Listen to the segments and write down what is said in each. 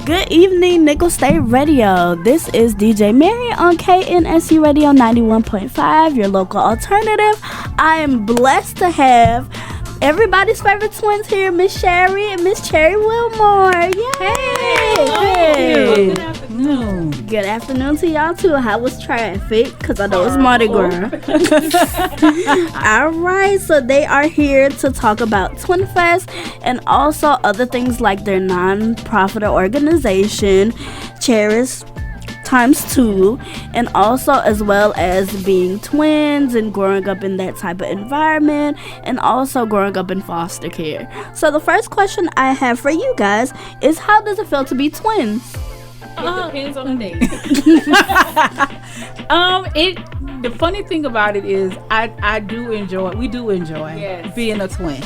Good evening, Nickel State Radio. This is DJ Mary on KNSU Radio 91.5, your local alternative. I am blessed to have everybody's favorite twins here, Miss Sherry and Miss Cherry Wilmore. Yay! Hey. Good afternoon. Good afternoon to y'all too. How was traffic? Because I know it's Mardi Gras. All right, so they are here to talk about Twin Fest and also other things like their non-profit organization, Cherish ×2, and also as well as being twins and growing up in that type of environment and also growing up in foster care. So the first question I have for you guys is, how does it feel to be twins? It depends on the day. The funny thing about it is we do enjoy being a twin.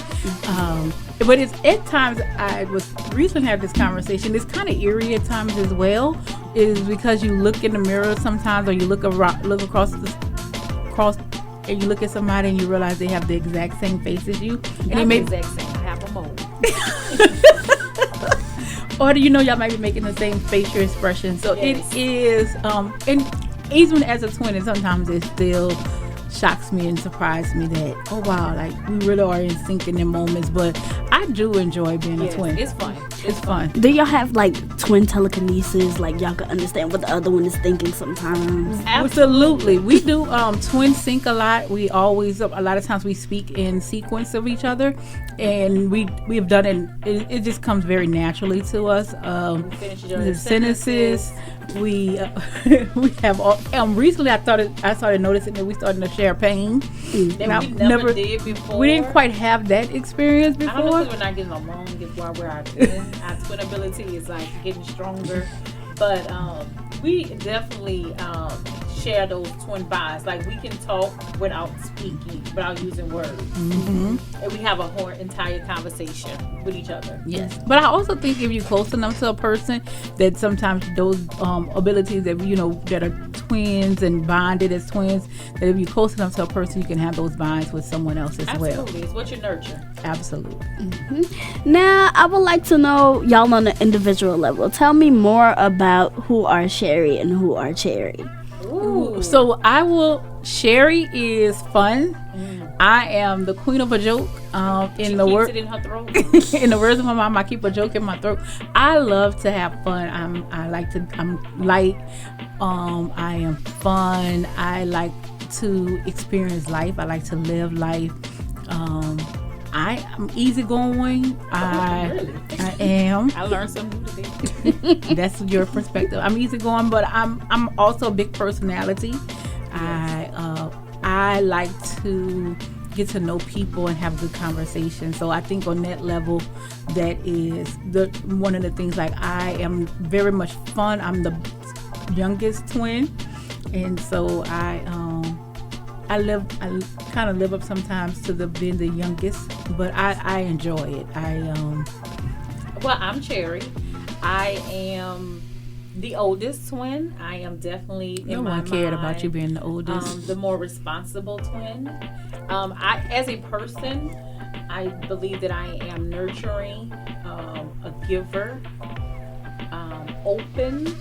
But it's at times, I was recently had this conversation, it's kind of eerie at times as well, is because you look in the mirror sometimes, or you look across and you look at somebody and you realize they have the exact same face as you. And Not the exact same, I have a mole. Or y'all might be making the same facial expression. So It is, and even as a twin, sometimes it still shocks me and surprises me that, oh wow, like we really are in sync in the moments. But I do enjoy being a twin. It's fun. It's fun. Do y'all have like twin telekinesis, like y'all can understand what the other one is thinking sometimes? Absolutely. We do twin sync a lot. We always, a lot of times we speak in sequence of each other, and we've done it just comes very naturally to us. We finish each the other's sentences. We have all, recently I started noticing that we started to share pain. That we never did before. We didn't quite have that experience before. I don't know if we're not getting along. It's why our twin ability is like getting stronger. But we definitely share those twin bonds. Like we can talk without speaking, without using words. Mm-hmm. And we have a whole entire conversation with each other. Yes. But I also think if you're close enough to a person, that sometimes those abilities that that are twins and bonded as twins, that if you're close enough to a person, you can have those bonds with someone else as well. Absolutely. It's what you nurture. Absolutely. Mm-hmm. Now, I would like to know y'all on an individual level. Tell me more about who are Sherry and who are Cherry. Ooh. So Sherry is fun. I am the queen of a joke. In the word, it in her throat. In the words of my mom, I keep a joke in my throat. I love to have fun. I'm light. I am fun. I like to experience life. I like to live life. I'm easygoing. Really? I am. I learned something new today. That's your perspective. I'm easygoing, but I'm also a big personality. Yes. I like to get to know people and have good conversations. So I think on that level, that is one of the things. Like I am very much fun. I'm the youngest twin, and so I kind of live up sometimes to being the youngest, but I enjoy it. Well, I'm Cherry. I am the oldest twin. I am definitely no one cared about you being the oldest. The more responsible twin. As a person, I believe that I am nurturing, a giver, open,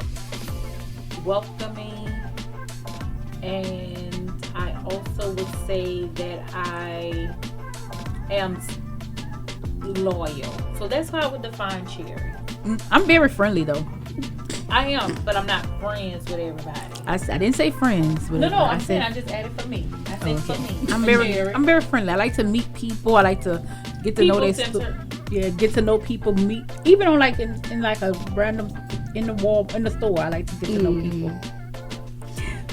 welcoming, and I also would say that I am loyal. So that's how I would define Cherry. I'm very friendly though. I am, but I'm not friends with everybody. I didn't say friends. No, I'm saying I just added for me. I said for me. I'm very friendly. I like to meet people. I like to get to know their get to know people. Meet even on like in like a random in the store. I like to get to know people.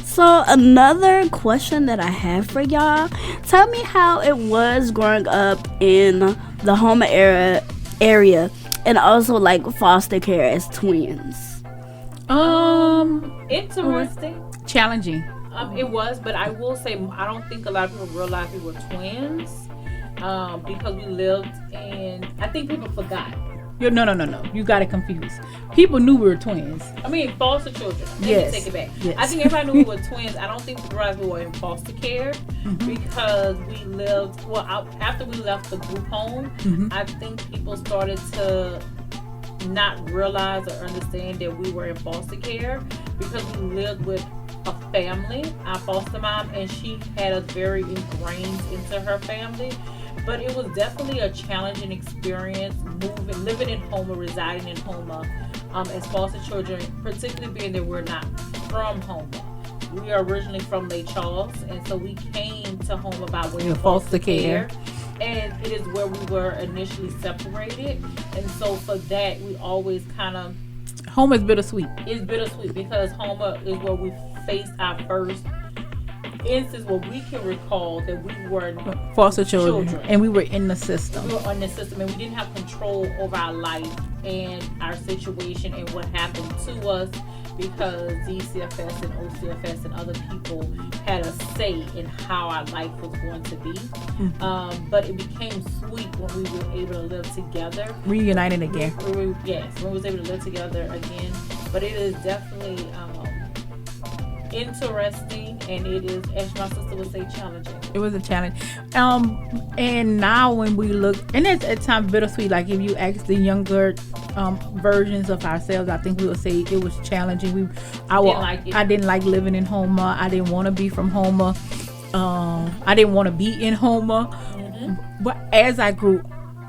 So another question that I have for y'all, tell me how it was growing up in the Houma area and also like foster care as twins. Interesting. Challenging. It was, but I will say I don't think a lot of people realize we were twins because we lived in. I think people forgot. No. You got it confused. People knew we were twins. I mean, foster children. Yes. Let me take it back. Yes. I think everybody knew we were twins. I don't think people realized we were in foster care because we lived, after we left the group home, I think people started to not realize or understand that we were in foster care because we lived with a family, our foster mom, and she had us very ingrained into her family. But it was definitely a challenging experience living in Houma, residing in Houma as foster children, particularly being that we're not from Houma. We are originally from Lake Charles, and so we came to Houma by way of foster care. And it is where we were initially separated. And so for that, we always kind of... Houma is bittersweet. It's bittersweet because Houma is where we faced our first instance where we can recall that we were foster children. And we were in the system. We were on the system, and we didn't have control over our life and our situation and what happened to us because DCFS and OCFS and other people had a say in how our life was going to be. But it became sweet when we were able to live together. Reunited again. Yes, when we was able to live together again. But it is definitely interesting, and it is, as my sister would say, challenging. It was a challenge. And now when we look, and at times bittersweet, like if you ask the younger versions of ourselves, I think we would say it was challenging. I didn't like living in Houma. I didn't want to be from Houma. I didn't want to be in Houma. But as I grew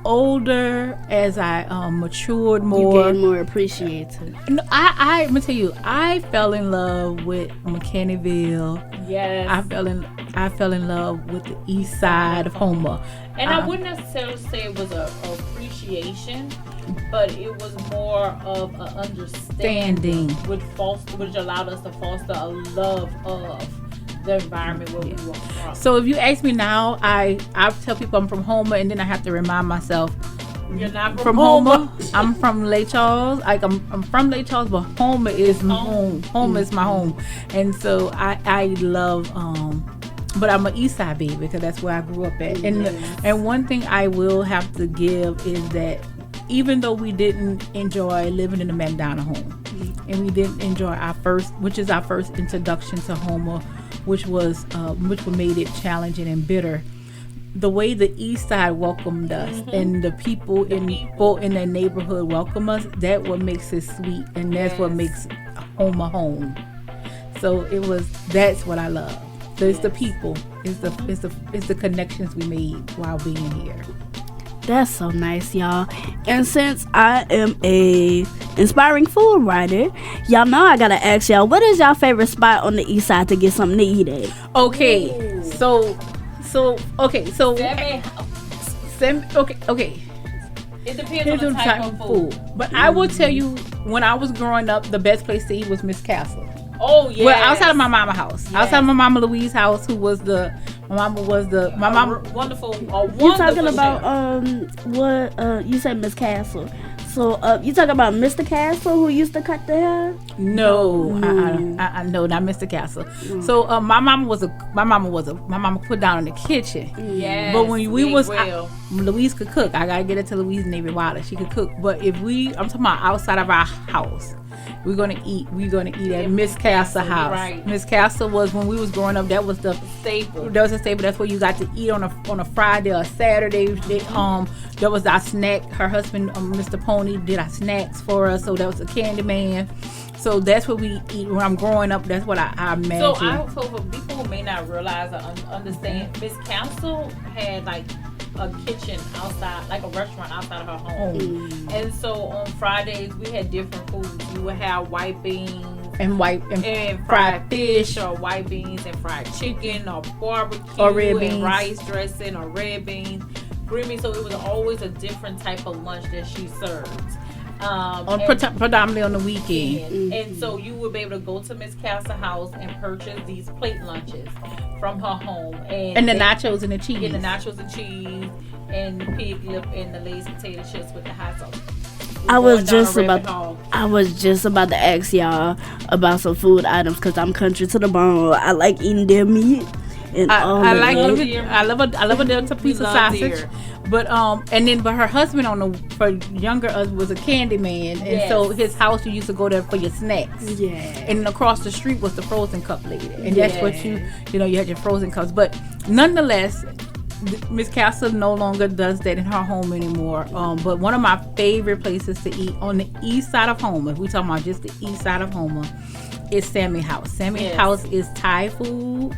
older, as I matured more, you get more appreciated. I'm gonna tell you, I fell in love with McKinneyville. Yes, I fell in love with the east side of Houma. And I wouldn't necessarily say it was a appreciation, but it was more of an understanding which allowed us to foster a love of the environment where we were from. So if you ask me now, I tell people I'm from Houma, and then I have to remind myself, you're not from Houma. I'm from Lake Charles. Like I'm from Lake Charles, but Houma is my home. Houma is my home, and so I love. But I'm an East Side baby because that's where I grew up at. And one thing I will have to give is that even though we didn't enjoy living in the McDonough home, and we didn't enjoy our first introduction to Houma, which made it challenging and bitter, the way the East Side welcomed us and the people in their neighborhood welcome us, that what makes it sweet, and that's what makes Houma home. So that's what I love. So it's the people, it's the connections we made while being here. That's so nice, y'all. And since I am a inspiring food writer, y'all know I gotta ask y'all, what is y'all favorite spot on the east side to get something to eat at? Okay, Ooh. so okay. It depends on the type of food. But I will tell you, when I was growing up, the best place to eat was Miss Castle. Oh yeah. Well, outside of my mama's house, outside of my mama Louise's house, my mama wonderful. You talking about what you said, Miss Castle? So you talking about Mr. Castle who used to cut the hair? No, no, not Mr. Castle. So my mama put down in the kitchen. Yes, but when we was Louise could cook. I gotta get it to Louise Navy Wilder. She could cook. But I'm talking about outside of our house. We're gonna eat at Miss Castle house. Right. Miss Castle was, when we was growing up, that was the staple. That was a staple. That's where you got to eat on a Friday or a Saturday. That was our snack. Her husband, Mr. Pony, did our snacks for us. So that was a candy man. So that's what we eat when I'm growing up. That's what I imagine. So for people who may not realize or understand, Miss Castle had like a kitchen outside, like a restaurant outside of her home. And so on Fridays we had different foods. We would have white beans and fried fish, or white beans and fried chicken, or barbecue, or red beans, and rice dressing, or red beans, green beans. So it was always a different type of lunch that she served. Predominantly on the weekend. And so you would be able to go to Miss Castle's house and purchase these plate lunches from her home. And the nachos and the cheese. And the nachos and cheese, and the pig lip, and the Lay's potato chips with the hot sauce. I was just about to ask y'all about some food items, because I'm country to the bone. I like eating deer meat. And I love a Delta pizza sausage. Deer. But her husband for younger us was a candy man, and so his house, you used to go there for your snacks. Yeah. And across the street was the frozen cup lady, and that's what you had your frozen cups. But nonetheless, Miss Castle no longer does that in her home anymore. But one of my favorite places to eat on the east side of Houma, if we talking about just the east side of Houma, is Sammy House. Sammy House is Thai food.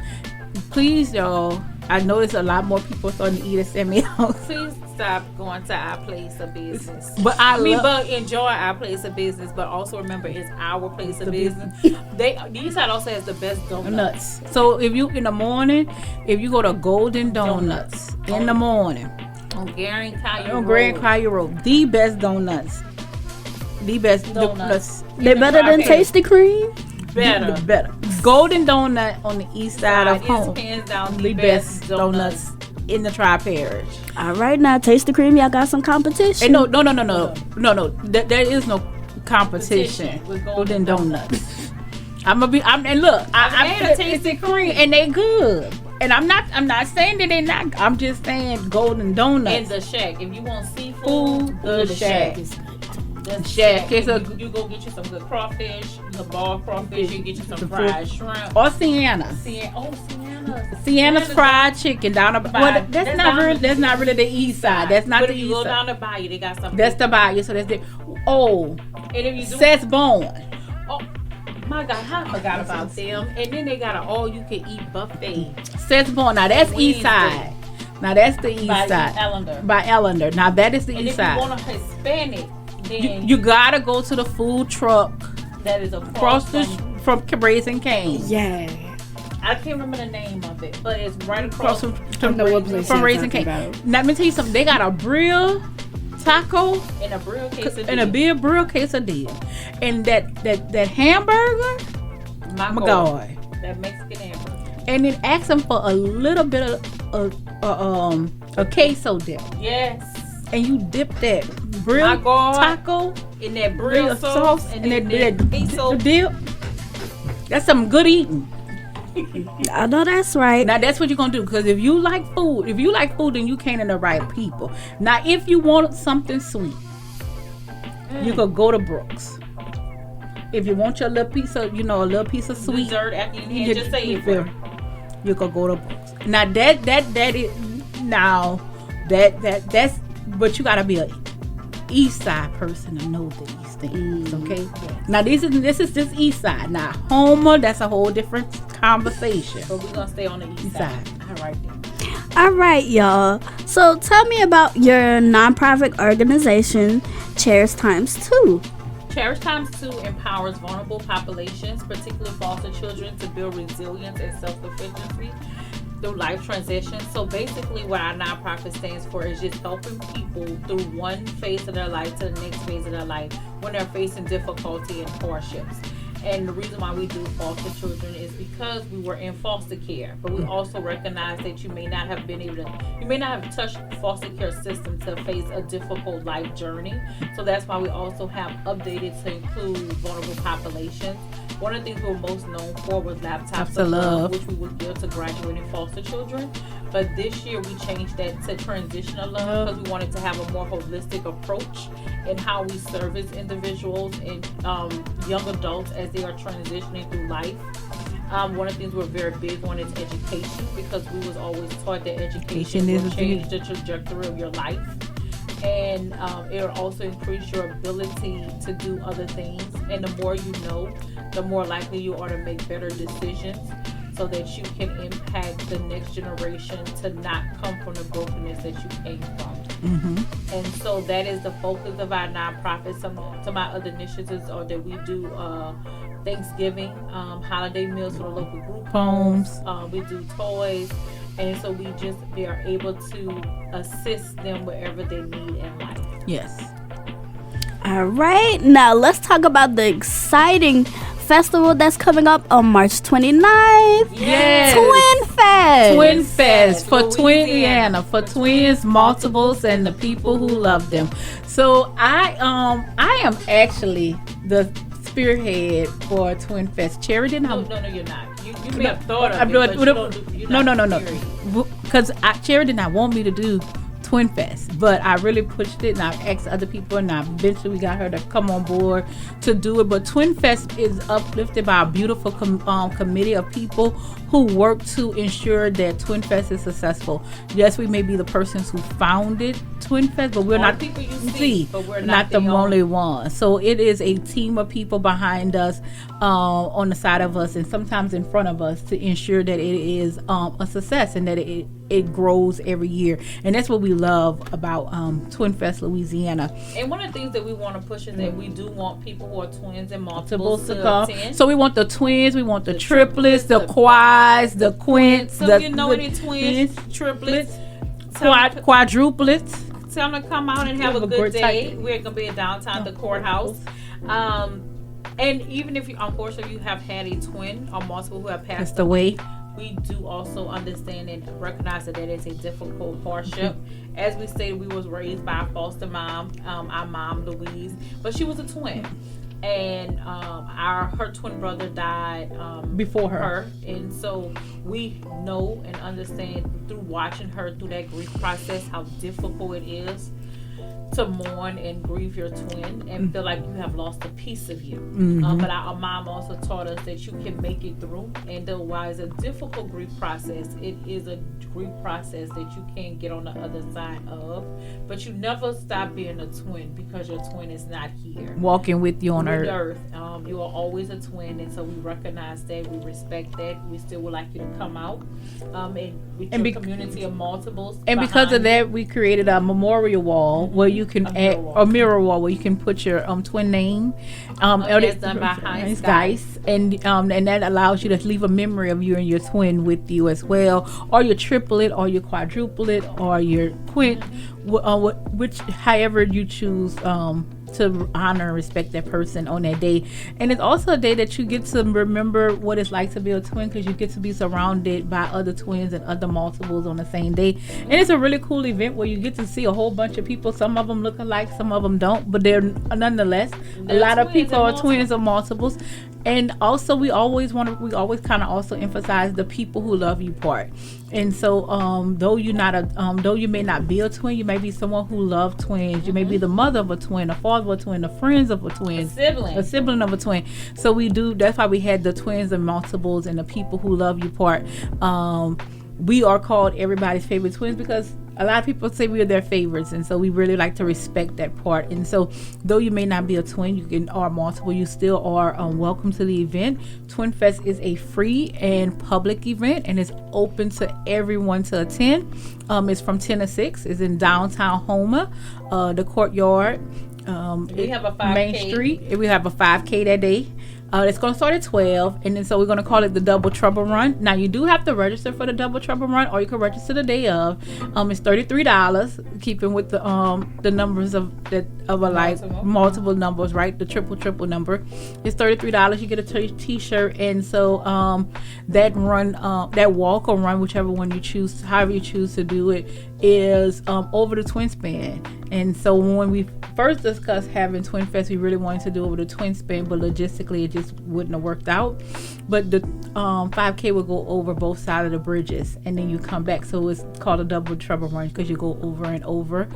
Please, y'all. I notice a lot more people starting to eat at Sammy House. Please stop going to our place of business. But but enjoy our place of business. But also remember, it's our place of business. These side also has the best donuts. So if you in the morning, if you go to Golden Donuts in the morning on Grand Caillou Road, the best donuts. The best donuts. They better than Tasty Cream. Better. Golden Donut on the east side of home. Hands down the best donuts in the Tri-Parish. All right, now Tasty Cream, y'all got some competition. No. There is no competition with Golden Donuts. I'm look. I made a Tasty Cream, and they good. And I'm not saying that they're not. I'm just saying Golden Donuts. And the Shack. If you want seafood, the Shack. The Shack. You go get you some good crawfish, the ball crawfish. You get you some fried shrimp or Sienna. Sienna's fried chicken down the Bayou. That's not really the east side. That's not the east side. But if you go down the Bayou, they got something. That's the Bayou. So that's the and if you Seth's Bone. Oh my God, I forgot about them. And then they got an all-you-can-eat buffet. Seth's Bone. Now that's east side. Now that's the east side. By Ellender. Now that is the east side. And if you want a Hispanic, then you gotta go to the food truck that is across from Raising Cane. Yeah. I can't remember the name of it, but it's right across from Raising Cane. Now let me tell you something. They got a brill taco and a brill quesadilla. And that hamburger. My God. That Mexican hamburger. And then ask them for a little bit of a queso dip. Yes. And you dip that brill taco in that brill sauce and that queso dip. That's some good eating. I know that's right. Now that's what you're gonna do, because if you like food, then you came in the right people. Now if you want something sweet, you could go to Brooks. If you want your little piece of, a little piece of sweet dessert after you just say it. You could go to Brooks. Now that's but you gotta be a east side person to know these things, okay? Yes. Now this is just east side. Now Houma, that's a whole different conversation. But we're gonna stay on the east side. All right then. All right, y'all. So tell me about your nonprofit organization, Cherish Times 2. Cherish Times 2 empowers vulnerable populations, particularly foster children, to build resilience and self-sufficiency through life transitions. So basically what our nonprofit stands for is just helping people through one phase of their life to the next phase of their life when they're facing difficulty and hardships. And the reason why we do foster children is because we were in foster care, but we also recognize that you may not have touched foster care system to face a difficult life journey. So that's why we also have updated to include vulnerable populations. One of the things we were most known for was Laptops of Love, which we would give to graduating foster children. But this year we changed that to Transitional Love because we wanted to have a more holistic approach in how we service individuals and young adults as they are transitioning through life. One of the things we're very big on is education, because we was always taught that education will change the trajectory of your life. And it will also increase your ability to do other things. And the more you know, the more likely you are to make better decisions so that you can impact the next generation to not come from the brokenness that you came from. Mm-hmm. And so that is the focus of our nonprofit. Some of my other initiatives are that we do Thanksgiving, holiday meals for the local group homes. We do toys. And so we are able to assist them wherever they need in life. Yes. All right. Now let's talk about the exciting festival that's coming up on March 29th. Yes. Twin Fest for Twiniana, for twins, multiples, and the people who love them. So I am actually the spearhead for Twin Fest. Cherry didn't have. No, you're not. You may have thought of it, but no. Because Cherry did not want me to do Twin Fest. But I really pushed it, and I've asked other people, and eventually we got her to come on board to do it. But Twin Fest is uplifted by a beautiful committee of people who work to ensure that Twin Fest is successful. Yes, we may be the persons who founded Twin Fest, but we're not people you see, but we're not the only one. So it is a team of people behind us, on the side of us, and sometimes in front of us, to ensure that it is a success and that it grows every year. And that's what we love about Twin Fest Louisiana. And one of the things that we want to push is that we do want people who are twins and multiples to come. attend. So we want the twins, we want the triplets, the quads, the quints. So you know any twins, triplets, quadruplets. Tell them to come out and have a good day. We're going to be in downtown, the courthouse. And even if you, unfortunately, you have had a twin or multiple who have passed away, we do also understand and recognize that it's a difficult hardship. As we stated, we was raised by a foster mom, our mom Louise, but she was a twin, and her twin brother died before her, and so we know and understand through watching her through that grief process how difficult it is to mourn and grieve your twin and feel like you have lost a piece of you. But our mom also taught us that you can make it through, and though while it's a difficult grief process, it is a grief process that you can get on the other side of. But you never stop being a twin because your twin is not here walking with you on earth. You are always a twin, and so we recognize that, we respect that. We still would like you to come out and with your community of multiples. And because of that, we created a memorial wall where you can add a mirror wall where you can put your twin name. That's done by Heinz Geis. And that allows you to leave a memory of you and your twin with you as well, or your triplet, or your quadruplet, or your quint, which however you choose to honor and respect that person on that day. And it's also a day that you get to remember what it's like to be a twin, because you get to be surrounded by other twins and other multiples on the same day. And it's a really cool event where you get to see a whole bunch of people. Some of them look alike, some of them don't, but they're nonetheless a lot of people are twins or multiples. And also we always kind of also emphasize the people who love you part. And so though you may not be a twin, you may be someone who loves twins. You may be the mother of a twin, a father of a twin, a friend of a twin, a sibling of a twin. So that's why we had the twins and multiples and the people who love you part. We are called everybody's favorite twins because a lot of people say we are their favorites, and so we really like to respect that part. And so though you may not be a twin, or multiple, you still are welcome to the event. Twin Fest is a free and public event, and it's open to everyone to attend. It's from 10 to 6. It's in downtown Houma, the courtyard. We have a 5K. Main Street. We have a 5K that day. It's going to start at 12, and then so we're going to call it the Double Trouble Run. Now, you do have to register for the Double Trouble Run, or you can register the day of. It's $33, keeping with the numbers of multiple numbers, right? The triple number. It's $33. You get a t-shirt, and so that run, that walk or run, whichever one you choose, however you choose to do it, is over the Twin Span. And so when we first discussed having Twin Fest, we really wanted to do over the Twin Span, but logistically it just wouldn't have worked out. But the 5K will go over both sides of the bridges, and then you come back. So it's called a Double Trouble Run because you go over and over.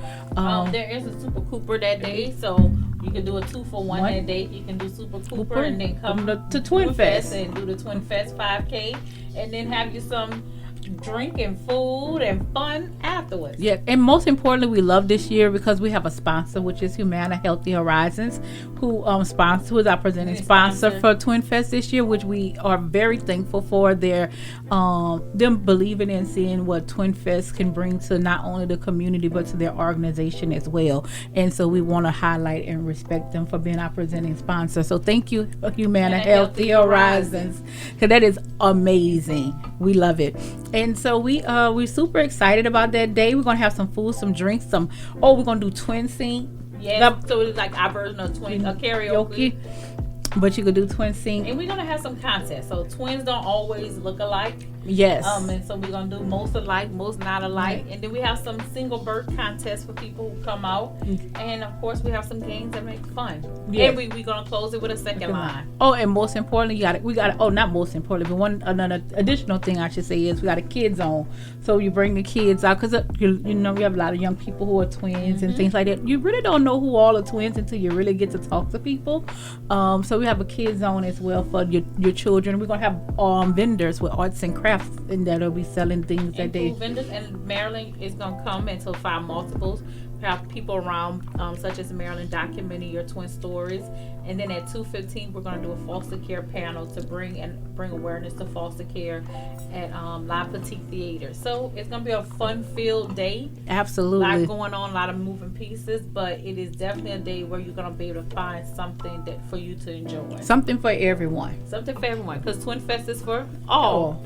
There is a Super Cooper that day, so you can do a 2-for-1 that day. You can do Super Cooper and then come to Twin Fest and do the Twin Fest 5K, and then have you some drink and food and fun afterwards. Yeah, and most importantly, we love this year because we have a sponsor, which is Humana Healthy Horizons, who is our presenting sponsor for Twin Fest this year, which we are very thankful for. Their them believing and seeing what Twin Fest can bring to not only the community but to their organization as well. And so we want to highlight and respect them for being our presenting sponsor. So thank you, Humana Healthy Horizons, because that is amazing. We love it. And so we're super excited about that day. We're gonna have some food, some drinks, we're gonna do twin sing. Yeah, so it's like our version of karaoke. But you could do twin sing. And we're gonna have some contests. So twins don't always look alike. Yes. And so we're gonna do most alike, most not alike, and then we have some single birth contests for people who come out, and of course we have some games that make fun. Yeah. And we're gonna close it with a second line. Oh, and most importantly, we got oh, not most importantly, but another additional thing I should say is we got a kid zone. So you bring the kids out because you know we have a lot of young people who are twins and things like that. You really don't know who all are twins until you really get to talk to people. So we have a kid zone as well for your children. We're gonna have vendors with arts and crafts, and that'll be selling things that they vendors. And Maryland is gonna come until 5 multiples. We have people around such as Maryland documenting your twin stories, and then at 2:15 we're gonna do a foster care panel to bring awareness to foster care at La Petite Theater. So it's gonna be a fun-filled day. Absolutely. A lot going on, a lot of moving pieces, but it is definitely a day where you're gonna be able to find something that for you to enjoy. Something for everyone. Something for everyone, because Twin Fest is for all.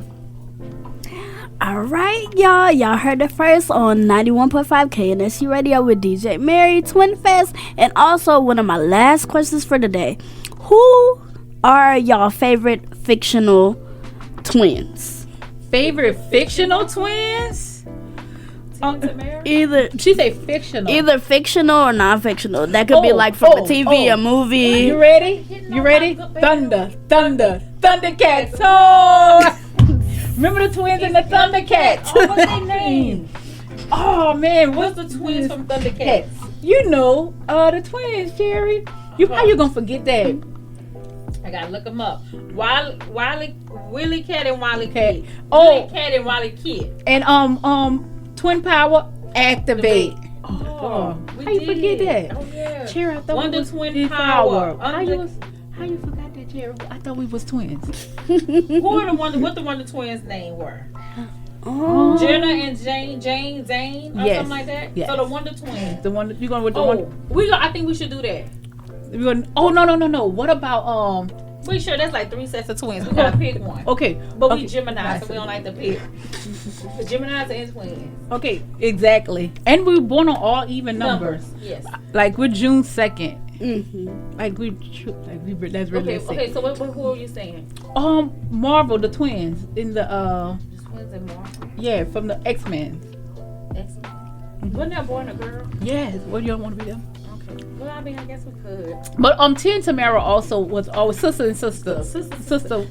All right, y'all. Y'all heard it first on 91.5 KNSU Radio with DJ Mary, Twin Fest. And also, one of my last questions for today. Who are y'all favorite fictional twins? Favorite fictional twins? Either she say fictional. Either fictional or non-fictional. That could be like from a TV, a movie. You ready? You ready? Thundercats. Oh! Remember the twins in the Thundercats? Oh, what's their name? Oh man, what's the twins from Thundercats? You know, the twins, Jerry. How you gonna forget that? I gotta look them up. Willie Cat and Wally Kid. Oh, Willie Cat and Wally Kid. And Twin Power Activate. Oh, how you forget that? Oh yeah. Jerry, I thought Wonder Twin Power. How you forgot that, Jerry? I thought we was twins. What the Wonder Twins' name were? Oh. Jenna and Zane, or something like that. Yes. So the Wonder Twins. The one you going with the one? I think we should do that. No. What about We sure that's like 3 sets of twins. We gotta pick one. Okay. But we Gemini, so we don't like to pick. The Geminis and twins. Okay, exactly. And we were born on all even numbers. Yes. Like we're June 2nd. Like we that's really sick. Okay. So who are you saying? Marvel, the twins in the twins in Marvel. Yeah, from the X-Men. X-Men. Wasn't that boy and a girl? Yes. What do you want to be them? Okay. Well, I mean, I guess we could. But Tia and Tamara also was always sister and sister. Sister.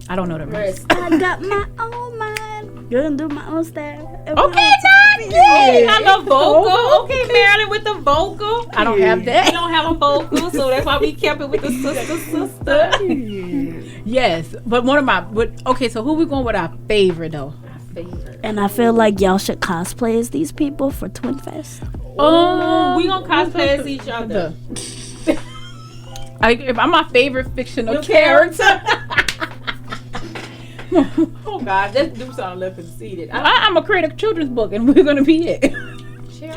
I don't know the rest. I got my own mind. Gonna do my own style. Okay, not the vocal. Okay, Marilyn with the vocal. I don't have that. We don't have a vocal, so that's why we kept it with the sister. Yes, but okay, so who we going with our favorite though? And I feel like y'all should cosplay as these people for Twin Fest. Oh, we gonna cosplay as each other. If I'm my favorite fictional character. Oh God, let's do something left conceited. I'm a creative children's book, and we're gonna be it. Share.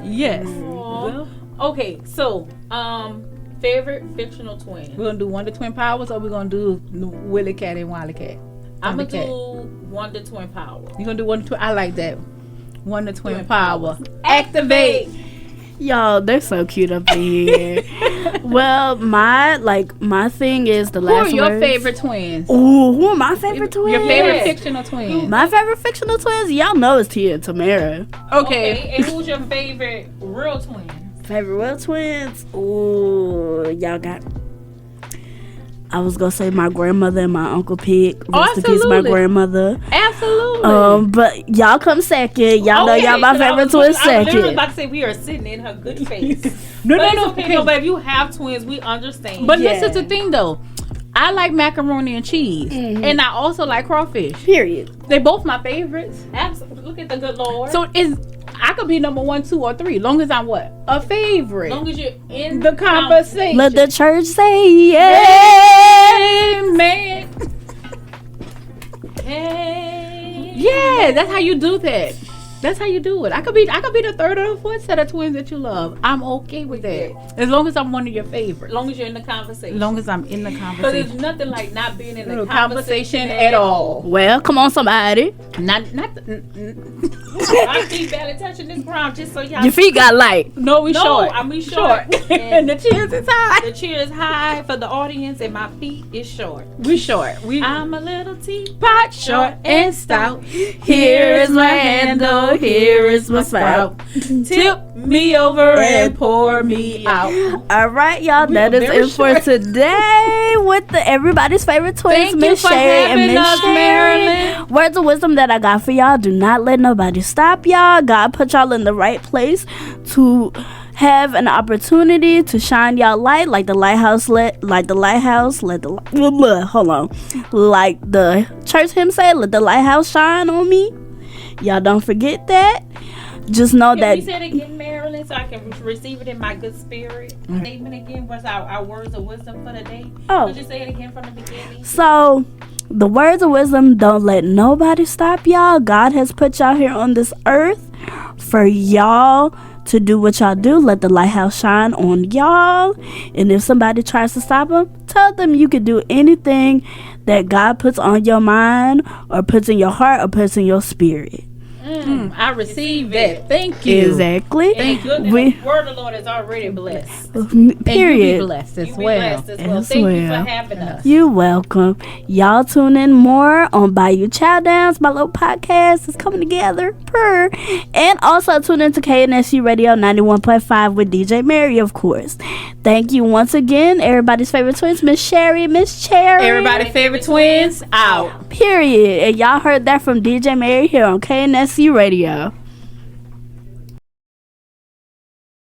Yes. Well, okay, so favorite fictional twin. We're gonna do Wonder Twin Powers, or we're gonna do Willie Cat and Wally Cat. I'm gonna do Wonder Twin Power. You gonna do Wonder Twin? I like that. Wonder Twin Power. Activate. Y'all, they're so cute up in here. Well, my thing is the last. Who are your favorite twins? Ooh, who are my favorite twins? Your favorite fictional twins? My favorite fictional twins, y'all know, is Tia and Tamara. Okay. And who's your favorite real twin? Favorite real twins? Ooh, y'all got. I was gonna say my grandmother and my Uncle Pig. Rest in peace, my grandmother. Absolutely. But y'all come second. Y'all know y'all my favorite twins second. I was literally about to say we are sitting in her good face. No. But if you have twins, we understand. But this is the thing though. I like macaroni and cheese, and I also like crawfish. Period. They both my favorites. Absolutely. Look at the good Lord. So I could be number 1, 2, or 3, long as I'm what? A favorite. Long as you're in the conversation. Let the church say amen. Hey. Yeah, that's how you do that. That's how you do it. I could be the third or the fourth set of twins that you love. I'm okay with that. As long as I'm one of your favorites. As long as you're in the conversation. As long as I'm in the conversation. Because there's nothing like not being in the conversation at all. Well, come on, somebody. Not. My feet barely touching this ground, just so y'all. Your feet got light. No, we short. We short. And the cheers is high. The cheer is high for the audience, and my feet is short. We short. I'm a little teapot, Short and stout. Here is my handle. Here is my spout. Tip me over and pour me out. All right, y'all. That is very it for short. today with everybody's favorite twins, Thank you Miss for Sherry and having Miss us, Sherry. Marilyn. Words of wisdom that I got for y'all: do not let nobody stop y'all. God put y'all in the right place to have an opportunity to shine y'all light, like the church hymn say, let the lighthouse shine on me. Y'all don't forget that. Just know Can that. we say it again, Marilyn, so I can receive it in my good spirit? Statement again was our words of wisdom for the day. Oh. Could you say it again from the beginning? So, the words of wisdom: don't let nobody stop y'all. God has put y'all here on this earth for y'all to do what y'all do. Let the lighthouse shine on y'all. And if somebody tries to stop them, tell them you can do anything that God puts on your mind or puts in your heart or puts in your spirit. I received that. Thank you. Exactly. Thank you. The word of the Lord is already blessed. And you Period. be blessed as You be well. blessed as well. As Thank you for well. having us. You're welcome. Y'all tune in more on Bayou Chowdowns. My little podcast is coming together. And also tune into KNSU Radio 91.5 with DJ Mary, of course. Thank you once again, everybody's favorite twins, Miss Sherry, Miss Cherry. Everybody's favorite twins out. Period. And y'all heard that from DJ Mary here on KNSU Radio.